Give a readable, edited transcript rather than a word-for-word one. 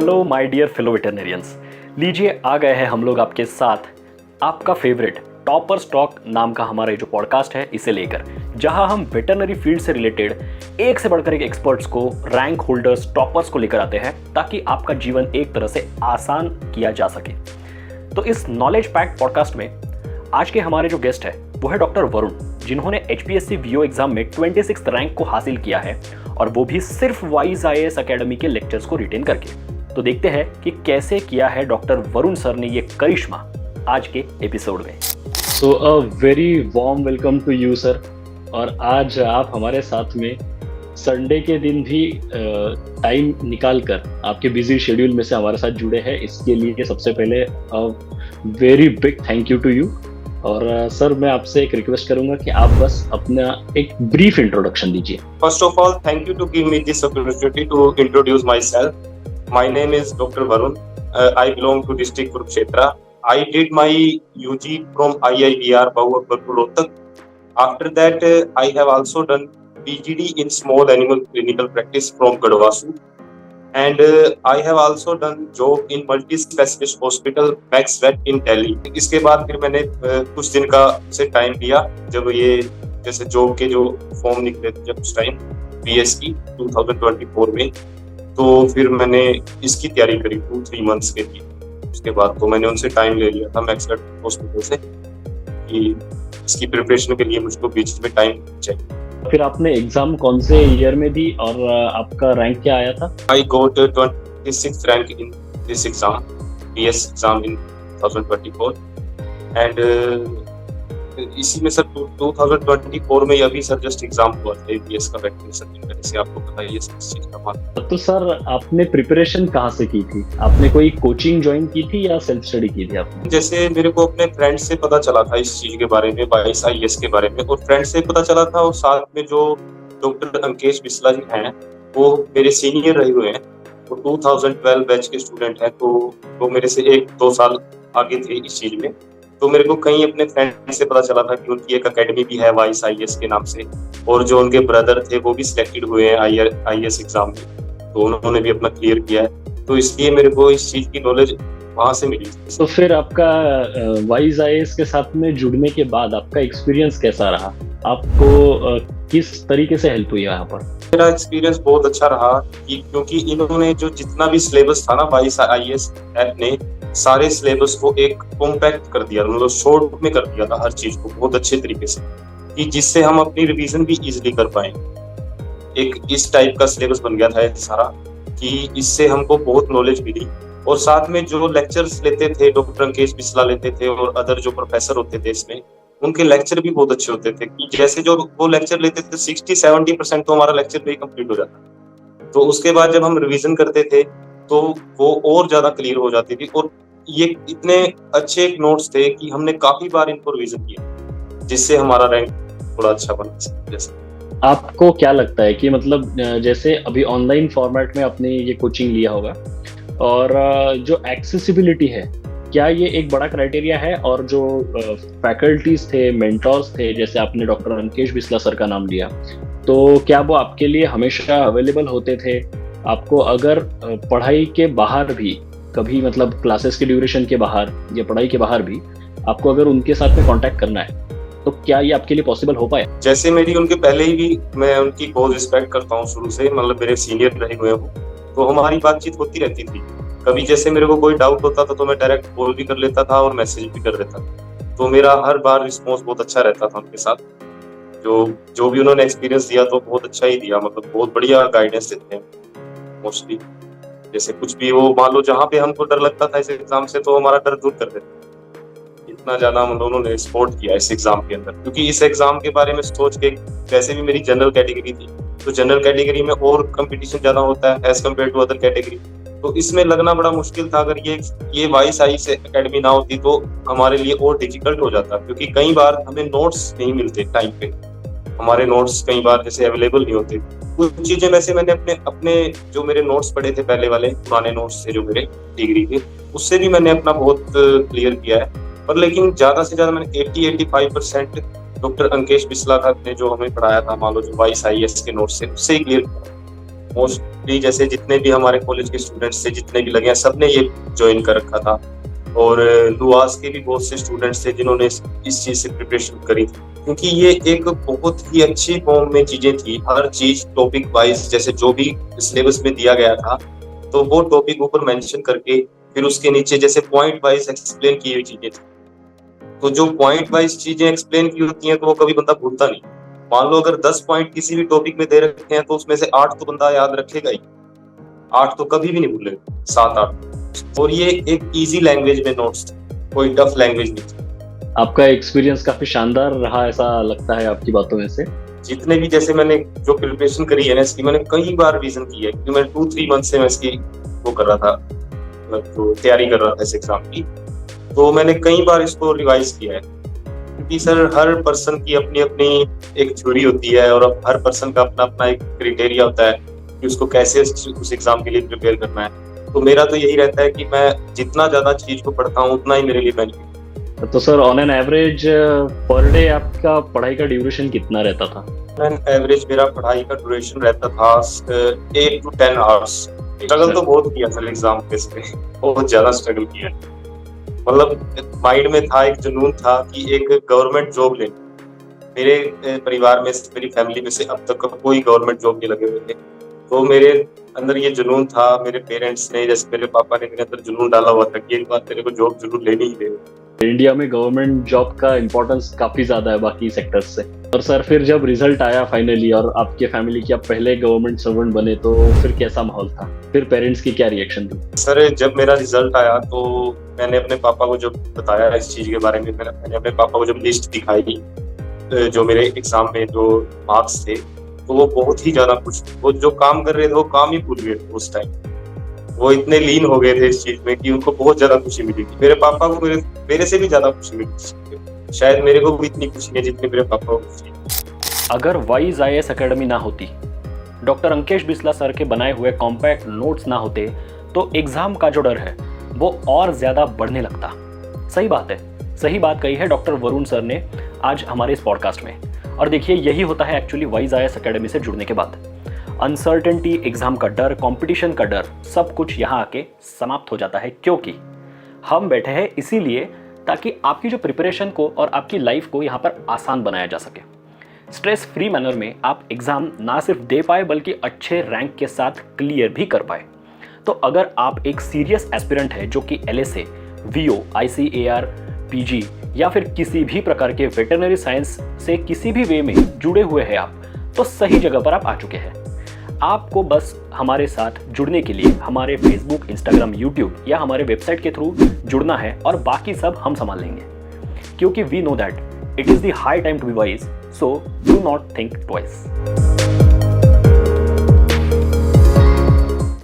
Hello my dear fellow veterinarians. लीजिए आ गए हैं हम लोग आपके साथ आपका फेवरेट टॉपर्स टॉक नाम का हमारा जो पॉडकास्ट है इसे लेकर, जहां हम वेटरनरी फील्ड से रिलेटेड एक से बढ़कर एक एक्सपर्ट्स को, रैंक होल्डर्स, टॉपर्स को लेकर आते हैं ताकि आपका जीवन एक तरह से आसान किया जा सके। तो इस नॉलेज पैक्ड पॉडकास्ट में आज के हमारे जो गेस्ट है वो है डॉक्टर वरुण, जिन्होंने HPSC VO एग्जाम में 26th रैंक को हासिल किया है और वो भी सिर्फ वाइज IAS अकेडमी के लेक्चर्स को रिटेन करके। तो देखते हैं कि कैसे किया है डॉक्टर वरुण सर ने ये करिश्मा आज के एपिसोड में। So a very warm welcome to you sir. और आज आप हमारे साथ में संडे के दिन भी टाइम निकाल कर आपके बिजी शेड्यूल में से हमारे साथ जुड़े हैं, इसके लिए सबसे पहले very big thank you to you. और सर मैं आपसे एक रिक्वेस्ट करूंगा कि आप बस अपना एक ब्रीफ इंट्रोडक्शन दीजिए। First of all, thank you to give me this opportunity to introduce myself. My name is Dr. Varun. I belong to district Kurukshetra. I did my UG from IIBR Bahawalpur Rohtak. After that, I have also done PGD in small animal clinical practice from Gadwasu. And I have also done job in multi-specialist hospital Max Vet in Delhi. इसके बाद फिर मैंने कुछ दिन का से time लिया, जब ये जैसे जॉब के जो फॉर्म निकले थे जब उस टाइम BSc 2024 में, तो फिर मैंने इसकी तैयारी करी 2-3 मंथ्स के लिए। उसके बाद तो मैंने उनसे टाइम ले लिया था मैक्स वेट हॉस्पिटल से कि इसकी प्रिपरेशन के लिए मुझको बीच में टाइम चाहिए। फिर आपने एग्जाम कौन से ईयर में दी और आपका रैंक क्या आया था? I got 26th rank in this exam, BS exam in 2024, and इसी में सर 2024 में अभी सर जस्ट एग्जाम हुआ था BS का वैक्सीनेशन, जैसे आपको पता है ये सब चीज का बात। तो सर आपने प्रिपरेशन कहाँ से की थी? आपने कोई कोचिंग ज्वाइन की थी या सेल्फ स्टडी की थी आपने? जैसे मेरे को अपने फ्रेंड से पता चला था इस चीज के बारे में, वाइस IAS के बारे में, और फ्रेंड से पता चला था, और साथ में जो डॉक्टर अंकेश बिस्ला जी हैं वो मेरे सीनियर रहे हुए हैं, वो 2012 बैच के स्टूडेंट हैं, तो वो मेरे से 1-2 साल आगे थे इस चीज में। तो मेरे को कहीं अपने फ्रेंड से पता चला था कि उनकी एक एकेडमी भी है वाइस IAS के नाम से, और जो उनके ब्रदर थे वो भी सिलेक्टेड हुए हैं IAS एग्जाम में, तो उन्होंने भी अपना क्लियर किया है, तो इसलिए मेरे को इस चीज की नॉलेज वहां से मिली। तो फिर आपका वाइस IAS के साथ में जुड़ने के बाद आपका एक्सपीरियंस कैसा रहा? आपको किस तरीके से हेल्प हुई यहाँ पर? मेरा एक्सपीरियंस बहुत अच्छा रहा क्योंकि इन्होंने जो जितना भी सिलेबस था ना वाइस IAS ऐप ने, सारे सिलेबस को एक कॉम्पैक्ट कर दिया, मतलब शॉर्ट में कर दिया था हर चीज को बहुत अच्छे तरीके से, कि जिससे हम अपनी रिवीजन भी इजीली कर पाए। एक इस टाइप का सिलेबस बन गया था सारा, कि इससे हमको बहुत नॉलेज मिली। और साथ में जो लेक्चर्स लेते थे डॉक्टर अंकेश बिस्ला लेते थे और अदर जो प्रोफेसर होते थे इसमें, उनके लेक्चर भी बहुत अच्छे होते थे, कि जैसे जो वो लेक्चर लेते थे 60-70% तो हमारा लेक्चर पे ही कंप्लीट हो जाता। तो उसके बाद जब हम रिवीजन करते थे तो वो और ज्यादा क्लियर हो जाती थी, और ये इतने अच्छे नोट्स थे कि हमने काफी बार इनको रिवीजन किया, जिससे हमारा रैंक थोड़ा अच्छा बना। जैसे आपको क्या लगता है कि मतलब जैसे अभी ऑनलाइन फॉर्मेट में आपने ये कोचिंग लिया होगा, और जो एक्सेसिबिलिटी है, क्या ये एक बड़ा क्राइटेरिया है? और जो फैकल्टीज थे, मेंटोर्स थे, जैसे आपने डॉक्टर अंकेश बिस्ला सर का नाम लिया, तो क्या वो आपके लिए हमेशा अवेलेबल होते थे? आपको अगर पढ़ाई के बाहर भी कभी, मतलब क्लासेस के ड्यूरेशन के बाहर या पढ़ाई के बाहर भी आपको अगर उनके साथ में कांटेक्ट करना है, तो क्या ये आपके लिए पॉसिबल हो पाया? जैसे मेरी उनके पहले ही भी मैं उनकी बहुत रिस्पेक्ट करता हूँ शुरू से, मतलब मेरे सीनियर रहे हुए वो, तो हमारी बातचीत होती रहती थी। कभी जैसे मेरे को कोई डाउट होता था तो मैं डायरेक्ट कॉल भी कर लेता था और मैसेज भी कर देता था, तो मेरा हर बार रिस्पॉन्स बहुत अच्छा रहता था उनके साथ। जो भी उन्होंने एक्सपीरियंस दिया तो बहुत अच्छा ही दिया, मतलब बहुत बढ़िया गाइडेंस देते हैं मोस्टली। जैसे कुछ भी वो मान लो, जहाँ पे हमको डर लगता था इस एग्जाम से, तो हमारा डर दूर कर देते। इतना ज्यादा मतलब उन्होंने सपोर्ट किया इस एग्जाम के अंदर, क्योंकि इस एग्जाम के बारे में सोच के, वैसे भी मेरी जनरल कैटेगरी थी, तो जनरल कैटेगरी में और कंपटीशन ज्यादा होता है as compare to other category, तो इसमें लगना बड़ा मुश्किल था। अगर ये वाइस IAS एकेडमी ना होती तो हमारे लिए और डिफिकल्ट हो जाता, क्योंकि कई बार हमें नोट्स नहीं मिलते टाइम पे, हमारे नोट्स कई बार जैसे अवेलेबल नहीं होते। कुछ चीजें वैसे मैंने अपने जो मेरे नोट्स पढ़े थे पहले वाले पुराने नोट्स थे जो मेरे डिग्री के, उससे भी मैंने अपना बहुत क्लियर किया है। पर लेकिन ज्यादा से ज्यादा मैंने 80-85% डॉक्टर अंकेश बिस्ला ने जो हमें पढ़ाया था, मान लो जो वाइस IAS के नोट्स से, उससे ही क्लियर किया। मोस्टली जैसे जितने भी हमारे कॉलेज के स्टूडेंट्स थे, जितने भी लगे हैं, सबने ये ज्वाइन कर रखा था। और लुआस के भी बहुत से स्टूडेंट्स थे जिन्होंने इस चीज से प्रिपरेशन करी थी, क्योंकि ये एक बहुत ही अच्छी फॉर्म में चीजें थी। हर चीज टॉपिक वाइज, जैसे जो भी सिलेबस में दिया गया था तो वो टॉपिक ऊपर मेंशन करके फिर उसके नीचे जैसे पॉइंट वाइज एक्सप्लेन की हुई चीजें थी। तो जो पॉइंट वाइज चीजें एक्सप्लेन की होती हैं तो वो कभी बंदा भूलता नहीं। मान लो अगर 10 पॉइंट किसी भी टॉपिक में दे रखे हैं तो उसमें से 8 तो बंदा याद रखेगा ही, 8 तो कभी भी नहीं भूलेगा, 7-8। और ये एक इजी लैंग्वेज में नोट्स थे, कोई टफ लैंग्वेज नहीं थी। आपका एक्सपीरियंस काफी शानदार रहा ऐसा लगता है आपकी बातों में से। जितने भी जैसे मैंने जो प्रिपरेशन करी है ना इसकी, मैंने कई बार रिवीजन की है, क्योंकि मैं 2-3 मंथ से मैं इसकी वो कर रहा था, तो तैयारी कर रहा था इस एग्जाम की। तो मैंने कई बार इसको रिवाइज किया है, क्योंकि सर हर पर्सन की अपनी अपनी एक थ्योरी होती है और हर पर्सन का अपना अपना एक क्राइटेरिया होता है कि उसको कैसे उस एग्जाम के लिए प्रिपेयर करना है। तो मेरा तो यही रहता है कि मैं जितना ज्यादा चीज को पढ़ता हूँ उतना ही मेरे लिए बेनिफिट। तो sir on an average per day आपका पढ़ाई का ड्यूरेशन कितना रहता था? ऑन एवरेज मेरा पढ़ाई का ड्यूरेशन रहता था 8 to 10 आवर्स। स्ट्रगल तो बहुत किया सर एग्जाम बेस पे, बहुत ज्यादा स्ट्रगल किया। मतलब माइंड में था, एक जुनून था कि एक गवर्नमेंट जॉब ले। मेरे परिवार में से, मेरी फैमिली में से अब तक कोई गवर्नमेंट जॉब नहीं लगे हुए थे, तो मेरे अंदर ये जुनून था। मेरे पेरेंट्स ने, जैसे मेरे पापा ने मेरे अंदर जुनून डाला हुआ था कि एक बार तेरे को जॉब जरूर लेनी ही लेनी। इंडिया में गवर्नमेंट जॉब का इम्पोर्टेंस काफी ज्यादा है बाकी सेक्टर्स से। और सर फिर जब रिजल्ट आया फाइनली और आपके फैमिली की आप पहले गवर्नमेंट सर्वेंट बने, तो फिर कैसा माहौल था? फिर पेरेंट्स की क्या रिएक्शन थी? सर जब मेरा रिजल्ट आया तो मैंने अपने पापा को जब बताया इस चीज के बारे में, मैंने अपने पापा को जब लिस्ट दिखाई जो मेरे एग्जाम में जो मार्क्स थे, तो वो बहुत ही ज्यादा खुश थे। वो जो काम कर रहे थे वो काम ही भूल गए थे उस टाइम। वो इतने लीन हो गए थे इस चीज में कि उनको बहुत ज्यादा खुशी मिली थी। मेरे पापा को मेरे से भी ज्यादा खुशी मिली। शायद मेरे को भी इतनी खुशी है जितनी मेरे पापा को खुशी है। अगर वाइज IAS एकेडमी ना होती, डॉक्टर अंकेश बिस्ला सर के बनाए हुए कॉम्पैक्ट नोट्स ना होते, तो एग्जाम का जो डर है वो और ज्यादा बढ़ने लगता। सही बात है, सही बात कही है डॉक्टर वरुण सर ने आज हमारे इस पॉडकास्ट में। और देखिए यही होता है एक्चुअली वाइज IAS एकेडमी से जुड़ने के बाद। अनसर्टेनिटी, एग्जाम का डर, कंपटीशन का डर, सब कुछ यहाँ आके समाप्त हो जाता है, क्योंकि हम बैठे हैं इसीलिए ताकि आपकी जो प्रिपरेशन को और आपकी लाइफ को यहाँ पर आसान बनाया जा सके। स्ट्रेस फ्री मैनर में आप एग्जाम ना सिर्फ दे पाए बल्कि अच्छे रैंक के साथ क्लियर भी कर पाए। तो अगर आप एक सीरियस एस्पिरेंट है जो कि LSA, VO, ICAR, PG या फिर किसी भी प्रकार के वेटरनरी साइंस से किसी भी वे में जुड़े हुए हैं आप, तो सही जगह पर आप आ चुके हैं। आपको बस हमारे साथ जुड़ने के लिए हमारे फेसबुक, इंस्टाग्राम, यूट्यूब या हमारे वेबसाइट के थ्रू जुड़ना है और बाकी सब हम संभाल लेंगे, क्योंकि we know that it is the high time to be wise, so do not think twice.